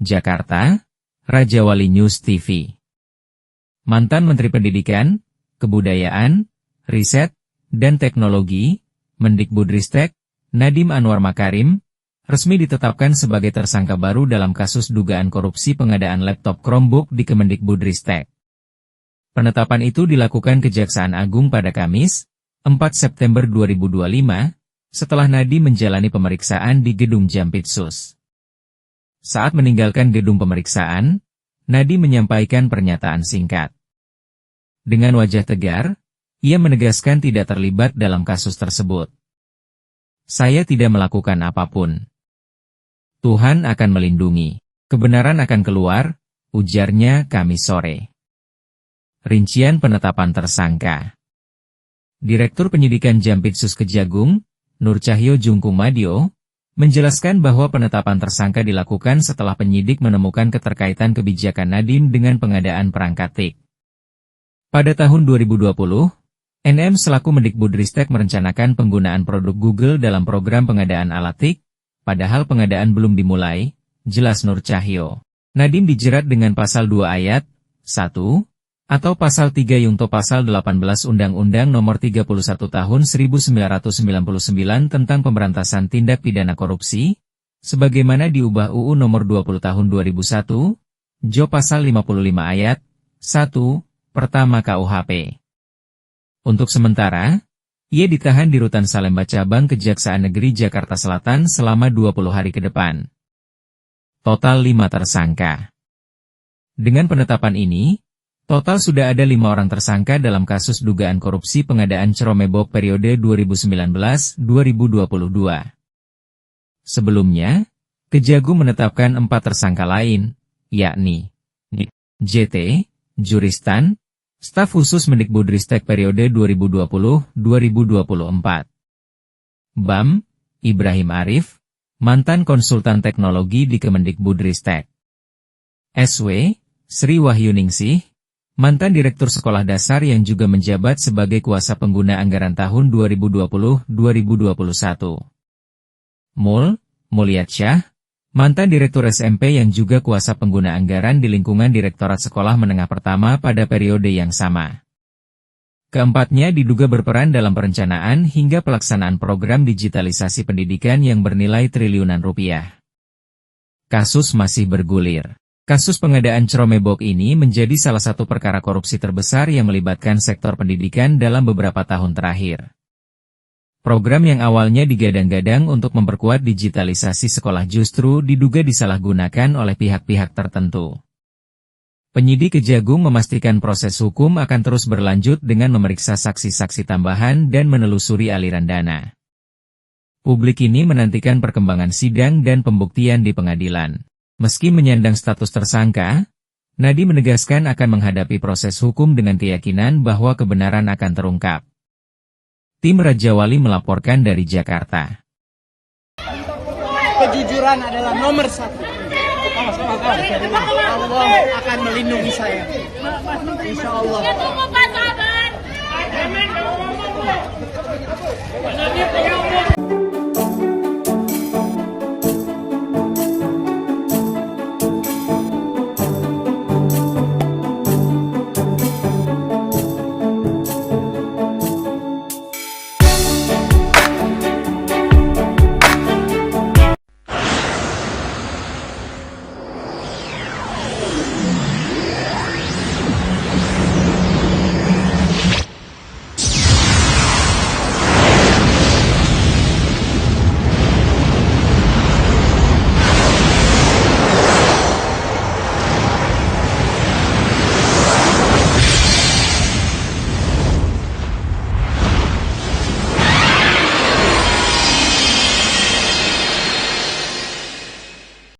Jakarta, Raja Wali News TV. Mantan Menteri Pendidikan, Kebudayaan, Riset, dan Teknologi, Mendikbudristek, Nadiem Anwar Makarim, resmi ditetapkan sebagai tersangka baru dalam kasus dugaan korupsi pengadaan laptop Chromebook di Kemendikbudristek. Penetapan itu dilakukan Kejaksaan Agung pada Kamis, 4 September 2025, setelah Nadiem menjalani pemeriksaan di Gedung Jampitsus. Saat meninggalkan gedung pemeriksaan, Nadiem menyampaikan pernyataan singkat. Dengan wajah tegar, ia menegaskan tidak terlibat dalam kasus tersebut. Saya tidak melakukan apapun. Tuhan akan melindungi. Kebenaran akan keluar, ujarnya Kamis sore. Rincian penetapan tersangka. Direktur Penyidikan Jampitsus Kejagung, Nur Cahyo Jungkumadio, menjelaskan bahwa penetapan tersangka dilakukan setelah penyidik menemukan keterkaitan kebijakan Nadiem dengan pengadaan perangkat TIK. Pada tahun 2020, NM selaku Mendikbudristek merencanakan penggunaan produk Google dalam program pengadaan alat TIK, padahal pengadaan belum dimulai, jelas Nur Cahyo. Nadiem dijerat dengan pasal 2 ayat 1, atau pasal 3 Yungto pasal 18 Undang-Undang Nomor 31 Tahun 1999 tentang Pemberantasan Tindak Pidana Korupsi, sebagaimana diubah UU Nomor 20 Tahun 2001, Jo pasal 55 ayat 1, pertama KUHP. Untuk sementara, ia ditahan di Rutan Salemba Cabang Kejaksaan Negeri Jakarta Selatan selama 20 hari ke depan. Total 5 tersangka. Dengan penetapan ini, total sudah ada 5 orang tersangka dalam kasus dugaan korupsi pengadaan Chromebook periode 2019-2022. Sebelumnya, Kejagung menetapkan 4 tersangka lain, yakni JT, Juristan, staf khusus Mendikbudristek periode 2020-2024. BAM, Ibrahim Arif, mantan konsultan teknologi di Kemendikbudristek. SW, Sri Wahyuningsih, mantan direktur sekolah dasar yang juga menjabat sebagai kuasa pengguna anggaran tahun 2020-2021. Mul, Mulyatsyah, mantan direktur SMP yang juga kuasa pengguna anggaran di lingkungan Direktorat Sekolah Menengah Pertama pada periode yang sama. Keempatnya diduga berperan dalam perencanaan hingga pelaksanaan program digitalisasi pendidikan yang bernilai triliunan rupiah. Kasus masih bergulir. Kasus pengadaan Chromebook ini menjadi salah satu perkara korupsi terbesar yang melibatkan sektor pendidikan dalam beberapa tahun terakhir. Program yang awalnya digadang-gadang untuk memperkuat digitalisasi sekolah justru diduga disalahgunakan oleh pihak-pihak tertentu. Penyidik Kejagung memastikan proses hukum akan terus berlanjut dengan memeriksa saksi-saksi tambahan dan menelusuri aliran dana. Publik ini menantikan perkembangan sidang dan pembuktian di pengadilan. Meski menyandang status tersangka, Nadiem menegaskan akan menghadapi proses hukum dengan keyakinan bahwa kebenaran akan terungkap. Tim Raja Wali melaporkan dari Jakarta. Kejujuran adalah nomor 1. Allah akan melindungi saya. Insya Allah.